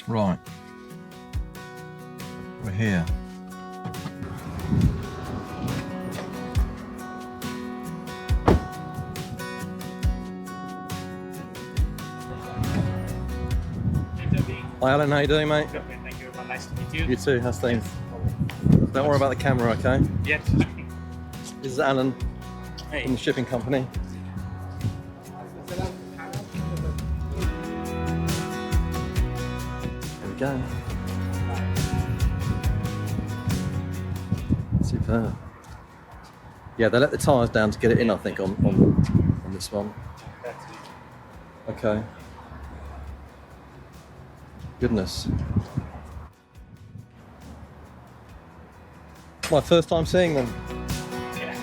Right. We're here. Hi Alan, how you doing, mate? Okay, thank you. Nice to meet you. You too, how's things? Don't worry about the camera, okay? Yes. This is Alan Hey. from the shipping company. There we go. Superb. Yeah, they let the tyres down to get it in, I think, on this one. That's it. Okay. Goodness. My first time seeing them. Yeah.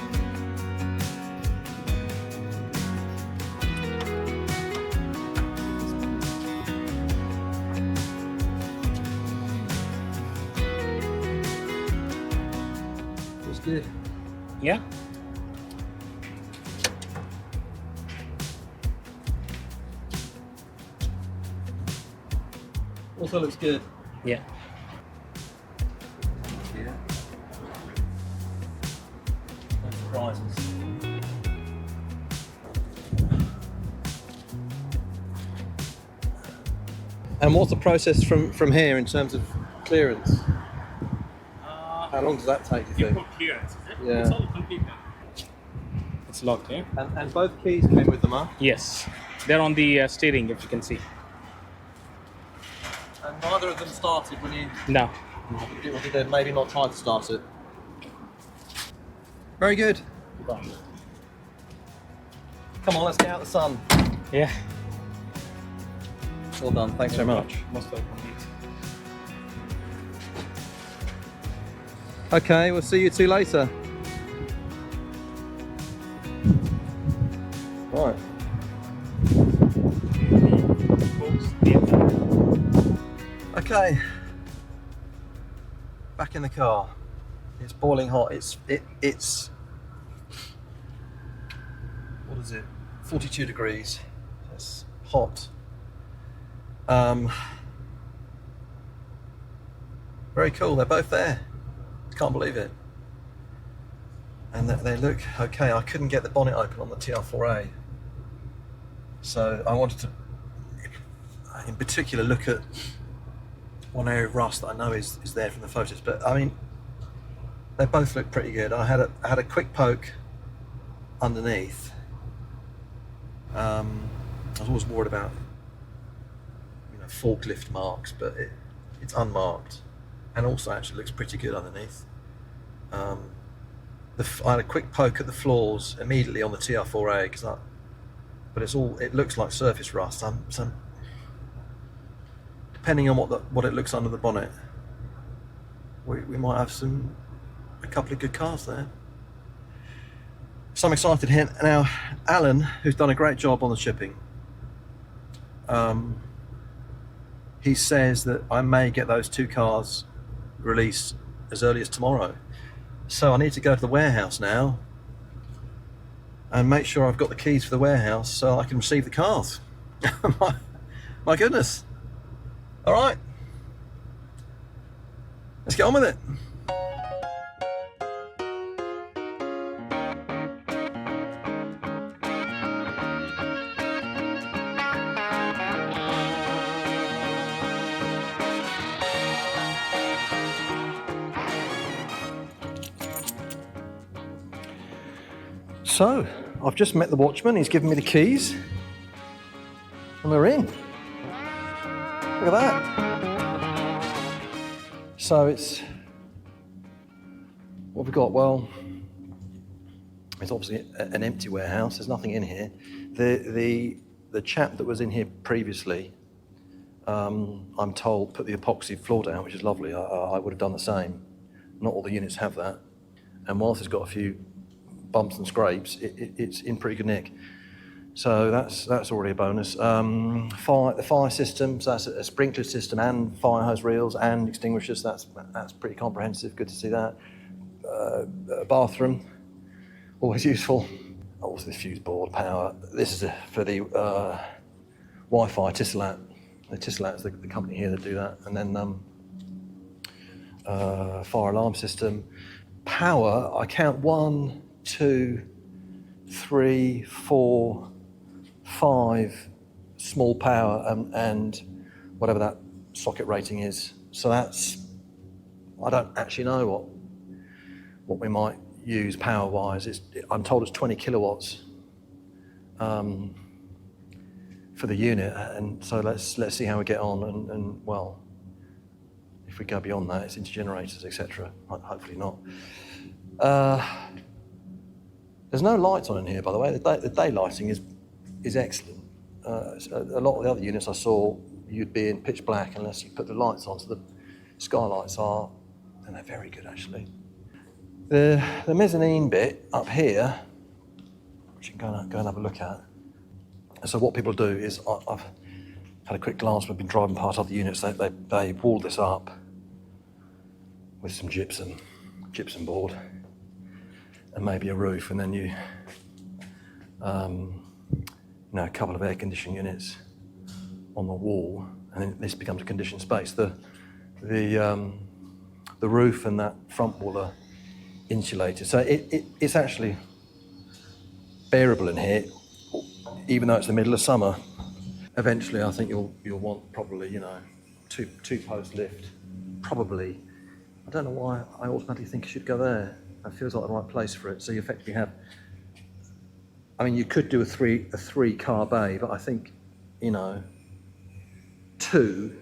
Looks good. Yeah. Also looks good. Yeah. Yeah. No surprises. And what's the process from here in terms of clearance? How long does that take, you think? Import clearance, is it? Yeah. It's all complete now. It's locked, yeah? And both keys came with them, huh? Yes. They're on the steering, if you can see. And neither of them started when you... No. Or did they maybe not try to start it? Very good. Come on, let's get out the sun. Yeah. Well done, thanks very much. Most welcome. Okay, we'll see you two later. Right. Okay. Back in the car. It's boiling hot. It's what is it? 42 degrees. It's hot. Very cool. They're both there. Can't believe it. And they look okay. I couldn't get the bonnet open on the TR4A, so I wanted to, in particular, look at one area of rust that I know is there from the photos. But I mean, they both look pretty good. I had a quick poke underneath. I was always worried about, forklift marks, but it's unmarked, and also actually looks pretty good underneath. I had a quick poke at the floors immediately on the TR4A but it looks like surface rust. So depending on what it looks under the bonnet, we might have a couple of good cars there. So I'm excited here. Now, Alan, who's done a great job on the shipping, he says that I may get those two cars released as early as tomorrow. So I need to go to the warehouse now and make sure I've got the keys for the warehouse so I can receive the cars. my goodness. All right. Let's get on with it. So, I've just met the watchman, he's given me the keys, and we're in. Look at that. So it's, what have we got? Well, it's obviously an empty warehouse, there's nothing in here. The chap that was in here previously, I'm told, put the epoxy floor down, which is lovely. I would have done the same. Not all the units have that. And whilst it's got a few bumps and scrapes, it's in pretty good nick. So that's already a bonus. The fire system, so that's a sprinkler system and fire hose reels and extinguishers. That's pretty comprehensive. Good to see that. Bathroom, always useful. Also, this fuse board power. This is for the Wi-Fi Tisselat Tisselat's the company here that do that. And then fire alarm system. Power, I count 1, 2, 3, 4, 5 small power and whatever that socket rating is. So that's, I don't actually know what we might use power-wise. I'm told it's 20 kilowatts for the unit, and so let's see how we get on. And well, if we go beyond that, it's into generators, etc. Hopefully not. There's no lights on in here, by the way. The day lighting is excellent. A lot of the other units I saw, you'd be in pitch black unless you put the lights on. So the skylights are, and they're very good actually. The mezzanine bit up here, which you can go and have a look at. So what people do is, I've had a quick glance. We've been driving past other units. They walled this up with some gypsum board, and maybe a roof, and then you know, a couple of air conditioning units on the wall, and then this becomes a conditioned space. The roof and that front wall are insulated, so it's actually bearable in here, even though it's the middle of summer. Eventually, I think you'll want probably, you know, two post lift. Probably, I don't know why I automatically think you should go there. It feels like the right place for it. So you effectively have, I mean, you could do a three car bay, but I think, you know, two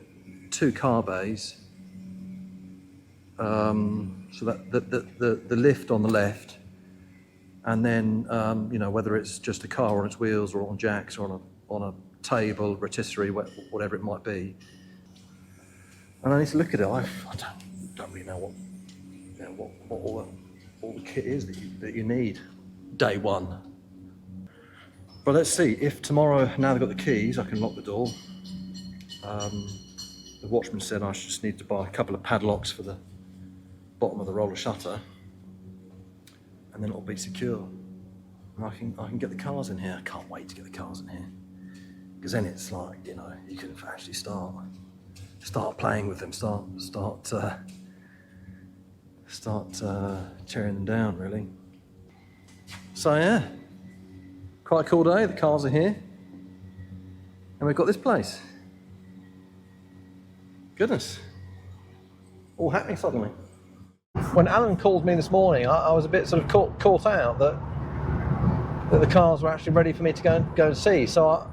car bays. So that the lift on the left, and then you know, whether it's just a car on its wheels or on jacks or on a table, rotisserie, whatever it might be. And I need to look at it. I don't really know what all the kit is that you need day one. But let's see if tomorrow, now they've got the keys, I can lock the door. The watchman said I just need to buy a couple of padlocks for the bottom of the roller shutter, and then it'll be secure. And I can get the cars in here. I can't wait to get the cars in here, because then it's like, you know, you can actually start playing with them, start tearing them down, really. So yeah, quite a cool day. The cars are here, and we've got this place. Goodness, all happening suddenly. When Alan called me this morning, I was a bit sort of caught out that the cars were actually ready for me to go and see. So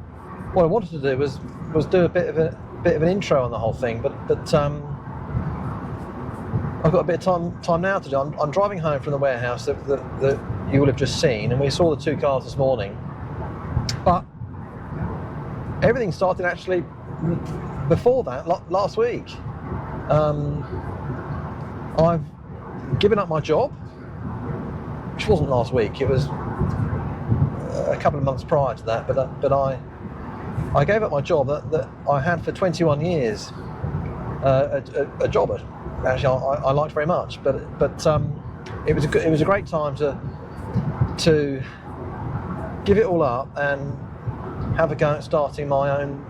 what I wanted to do was do a bit of an intro on the whole thing, but I've got a bit of time now to do. I'm driving home from the warehouse that you will have just seen, and we saw the two cars this morning. But everything started actually before that, last week. I've given up my job, which wasn't last week. It was a couple of months prior to that. But I gave up my job that I had for 21 years, a job actually I liked very much. But it was a great time to give it all up and have a go at starting my own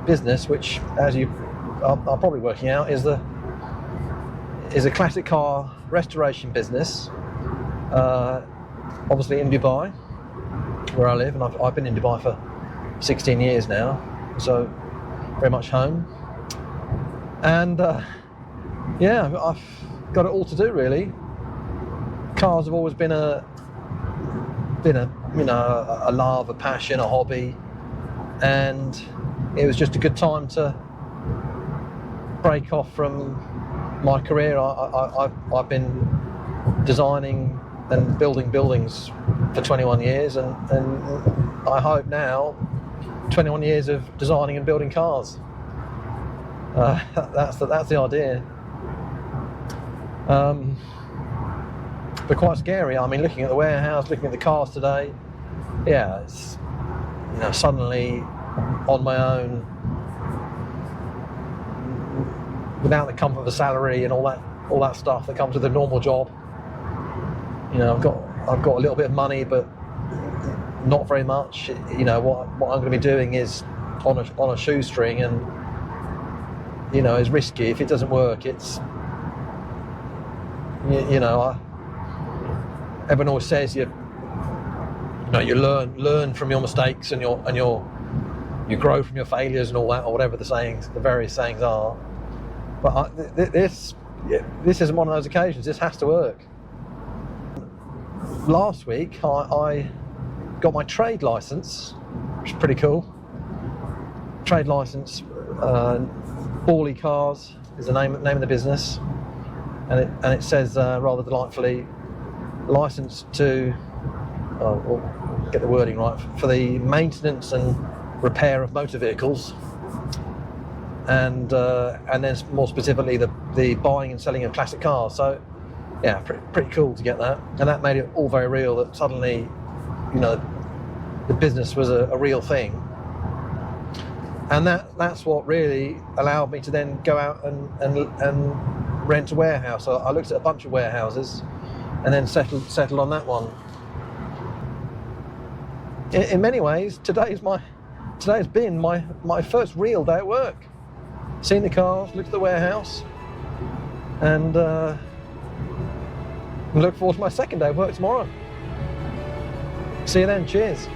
business, which, as you are probably working out, is a classic car restoration business, obviously in Dubai, where I live, and I've been in Dubai for 16 years now, so very much home. And yeah, I've got it all to do, really. Cars have always been a love, a passion, a hobby, and it was just a good time to break off from my career. I've been designing and building buildings for 21 years, and I hope now 21 years of designing and building cars. That's the idea. But quite scary. I mean, looking at the warehouse, looking at the cars today, yeah, it's, you know, suddenly on my own, without the comfort of a salary and all that stuff that comes with a normal job. You know, I've got a little bit of money, but not very much. You know, what I'm going to be doing is on a shoestring, and you know, is risky. If it doesn't work, it's you know, everyone always says you learn from your mistakes, and you grow from your failures and all that, or whatever the various sayings are. But this isn't one of those occasions. This has to work. Last week I got my trade license, which is pretty cool. Trade license, BaulyCars is the name of the business, and it says rather delightfully, licensed to, we'll get the wording right, for the maintenance and repair of motor vehicles, and then more specifically the buying and selling of classic cars. So yeah, pretty cool to get that, and that made it all very real. That suddenly, you know, the business was a real thing, and that's what really allowed me to then go out and rent a warehouse. So I looked at a bunch of warehouses, and then settled on that one. In many ways, today's been my first real day at work. Seen the cars, looked at the warehouse, and look forward to my second day of work tomorrow. See you then, cheers.